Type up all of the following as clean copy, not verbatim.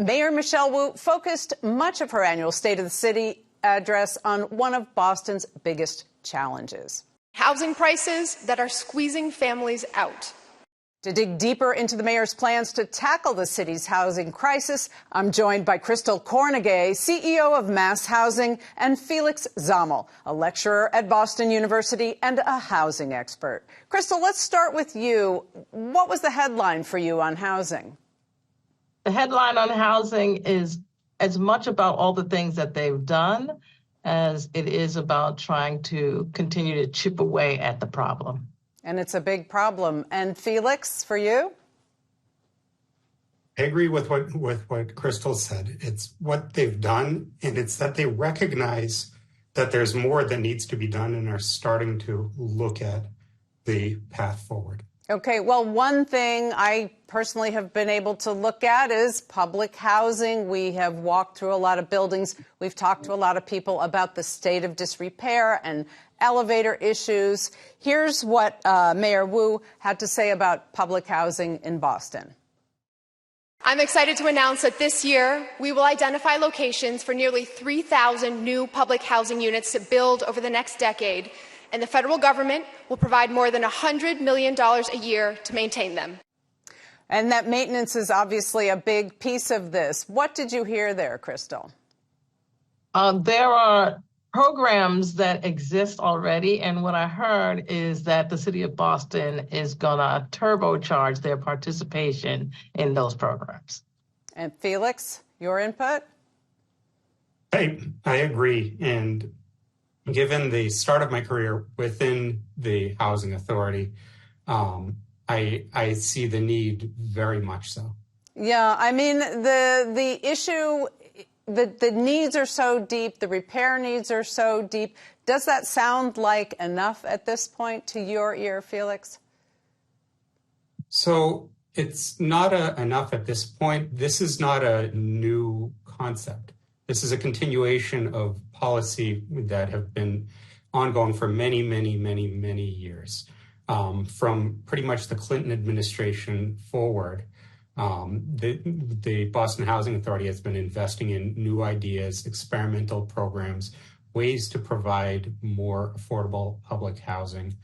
Mayor Michelle Wu focused much of her annual State of the City address on one of Boston's biggest challenges: housing prices that are squeezing families out. To dig deeper into the mayor's plans to tackle the city's housing crisis, I'm joined by Chrystal Kornegay, CEO of MassHousing, and Felix Zemel, a lecturer at Boston University and a housing expert. Chrystal, let's start with you. What was the headline for you on housing? The headline on housing is as much about all the things that they've done as it is about trying to continue to chip away at the problem. And it's a big problem. And Felix, for you? I agree with what Chrystal said. It's what they've done, and it's that they recognize that there's more that needs to be done and are starting to look at the path forward. Okay, well, one thing I personally have been able to look at is public housing. We have walked through a lot of buildings. We've talked to a lot of people about the state of disrepair and elevator issues. Here's what Mayor Wu had to say about public housing in Boston. I'm excited to announce that this year we will identify locations for nearly 3,000 new public housing units to build over the next decade, and the federal government will provide more than $100 million a year to maintain them. And that maintenance is obviously a big piece of this. What did you hear there, Chrystal? There are programs that exist already, and what I heard is that the city of Boston is going to turbocharge their participation in those programs. And Felix, your input? I agree. And given the start of my career within the Housing Authority, I see the need very much so. Yeah, I mean, the issue, the needs are so deep, the repair needs are so deep. Does that sound like enough at this point to your ear, Felix? So it's not enough at this point. This is not a new concept. This is a continuation of policy that have been ongoing for many, many, many, many years. From pretty much the Clinton administration forward, the Boston Housing Authority has been investing in new ideas, experimental programs, ways to provide more affordable public housing,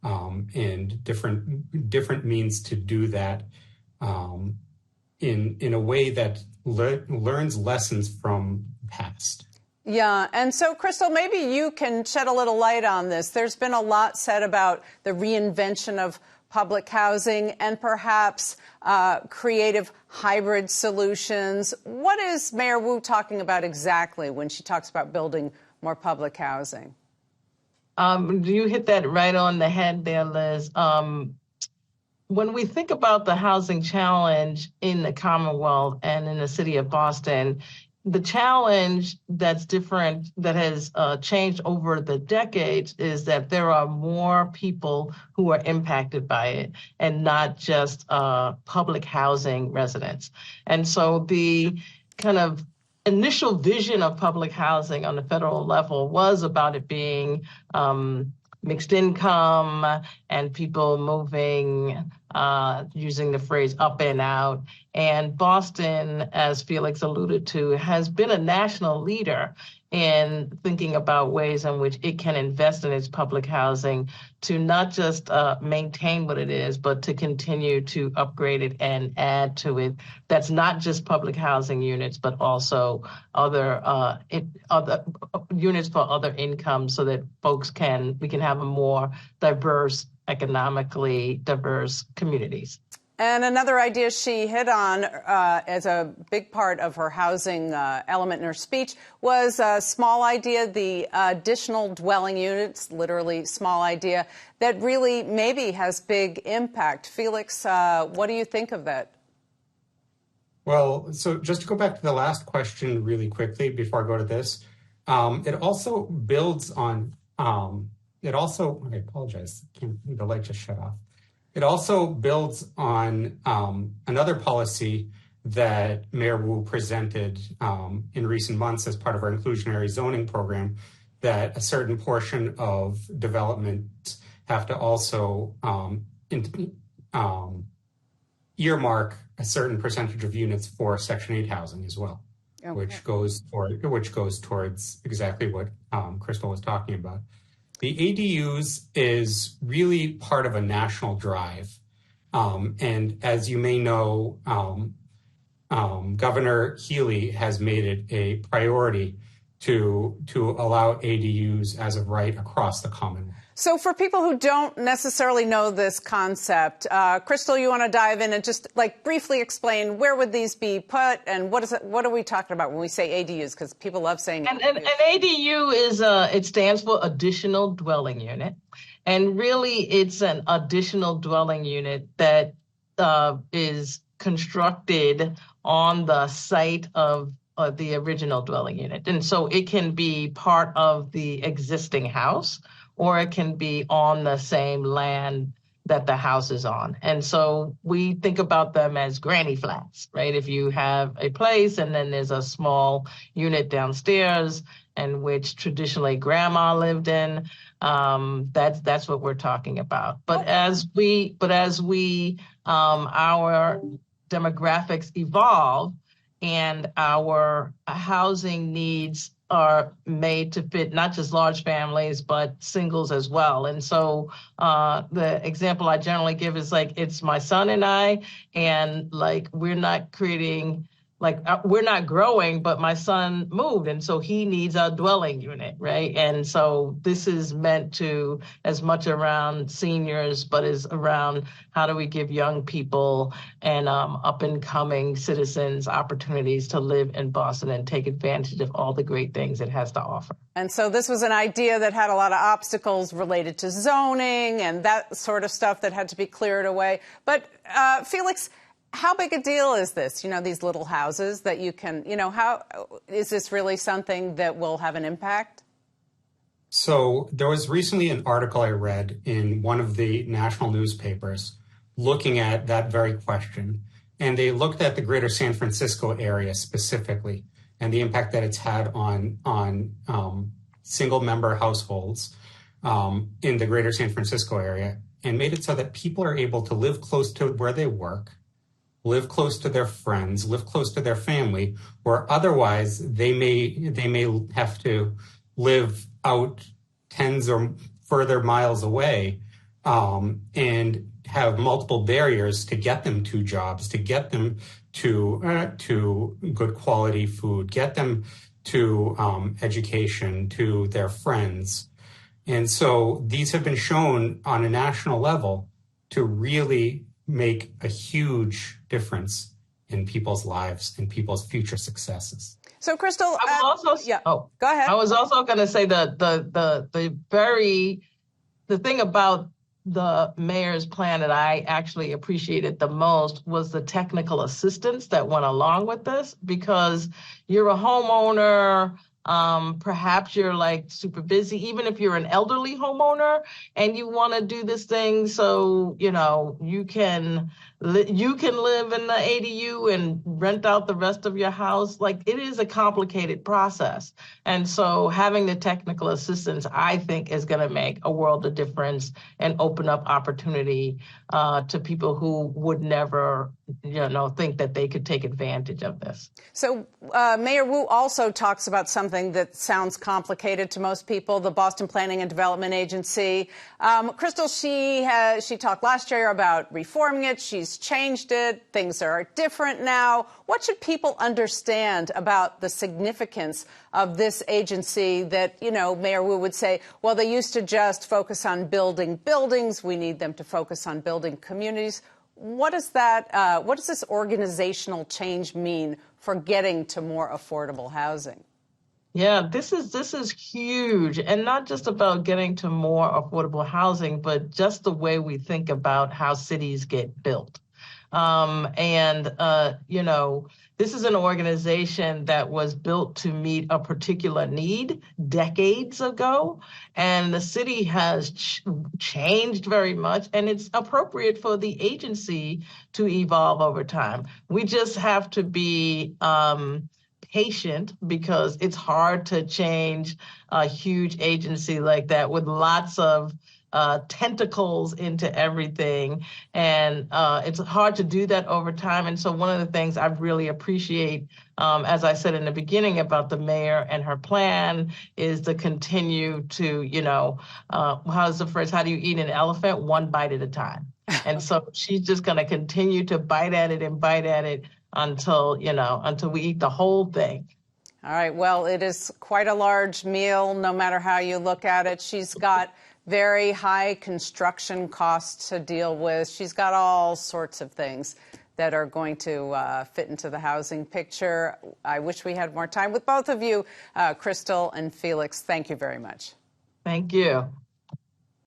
and different means to do that in a way that learns lessons from the past. Yeah. And so, Chrystal, maybe you can shed a little light on this. There's been a lot said about the reinvention of public housing and perhaps creative hybrid solutions. What is Mayor Wu talking about exactly when she talks about building more public housing? You hit that right on the head there, Liz. When we think about the housing challenge in the Commonwealth and in the city of Boston, the challenge that's different, that has changed over the decades, is that there are more people who are impacted by it and not just public housing residents. And so the kind of initial vision of public housing on the federal level was about it being mixed income and people moving, using the phrase up and out. And Boston, as Felix alluded to, has been a national leader in thinking about ways in which it can invest in its public housing to not just maintain what it is, but to continue to upgrade it and add to it. That's not just public housing units, but also other units for other incomes, so that we can have a more diverse, economically diverse communities. And another idea she hit on as a big part of her housing element in her speech was a small idea, the additional dwelling units, literally small idea, that really maybe has big impact. Felix, what do you think of that? Well, so just to go back to the last question really quickly before I go to this, it also builds on, I apologize, the light just shut off. It also builds on another policy that Mayor Wu presented in recent months as part of our inclusionary zoning program, that a certain portion of development have to also earmark a certain percentage of units for Section 8 housing as well, okay, which goes towards exactly what Chrystal was talking about. The ADUs is really part of a national drive. And as you may know, Governor Healy has made it a priority to allow ADUs as of right across the Commonwealth. So for people who don't necessarily know this concept, Chrystal, you want to dive in and just briefly explain where would these be put and what are we talking about when we say ADUs? Because people love saying ADUs. An ADU is, it stands for additional dwelling unit. And really it's an additional dwelling unit that is constructed on the site of the original dwelling unit. And so it can be part of the existing house, or it can be on the same land that the house is on. And so we think about them as granny flats, right? If you have a place and then there's a small unit downstairs and which traditionally grandma lived in, that's what we're talking about. But as our demographics evolve and our housing needs are made to fit not just large families, but singles as well. And so the example I generally give is it's my son and I, and we're not creating, we're not growing, but my son moved. And so he needs a dwelling unit, right? And so this is meant to as much around seniors, but is around how do we give young people and up and coming citizens opportunities to live in Boston and take advantage of all the great things it has to offer. And so this was an idea that had a lot of obstacles related to zoning and that sort of stuff that had to be cleared away. But Felix, how big a deal is this? These little houses that you can, how is this really something that will have an impact? So there was recently an article I read in one of the national newspapers looking at that very question. And they looked at the greater San Francisco area specifically and the impact that it's had on single member households in the greater San Francisco area, and made it so that people are able to live close to where they work, live close to their friends, live close to their family, where otherwise they may have to live out tens or further miles away and have multiple barriers to get them to jobs, to get them to good quality food, get them to education, to their friends. And so these have been shown on a national level to really make a huge difference in people's lives and people's future successes. So, Chrystal, go ahead. I was also going to say the thing about the mayor's plan that I actually appreciated the most was the technical assistance that went along with this, because you're a homeowner. Perhaps you're super busy, even if you're an elderly homeowner and you want to do this thing. So, you can live in the ADU and rent out the rest of your house. It is a complicated process. And so having the technical assistance, I think, is going to make a world of difference and open up opportunity to people who would never, think that they could take advantage of this. So Mayor Wu also talks about something that sounds complicated to most people, the Boston Planning and Development Agency. Chrystal, she talked last year about reforming it. She's changed it. Things are different now. What should people understand about the significance of this agency that, Mayor Wu would say, well, they used to just focus on building buildings. We need them to focus on building communities. What does this organizational change mean for getting to more affordable housing? Yeah, this is huge, and not just about getting to more affordable housing, but just the way we think about how cities get built. This is an organization that was built to meet a particular need decades ago, and the city has changed very much, and it's appropriate for the agency to evolve over time. We just have to be patient, because it's hard to change a huge agency like that with lots of tentacles into everything. And it's hard to do that over time. And so one of the things I really appreciate, as I said in the beginning about the mayor and her plan, is to continue to, how's the phrase? How do you eat an elephant? One bite at a time. And so she's just going to continue to bite at it until we eat the whole thing. All right. Well, it is quite a large meal, no matter how you look at it. She's got very high construction costs to deal with. She's got all sorts of things that are going to fit into the housing picture. I wish we had more time with both of you, Chrystal and Felix. Thank you very much. Thank you.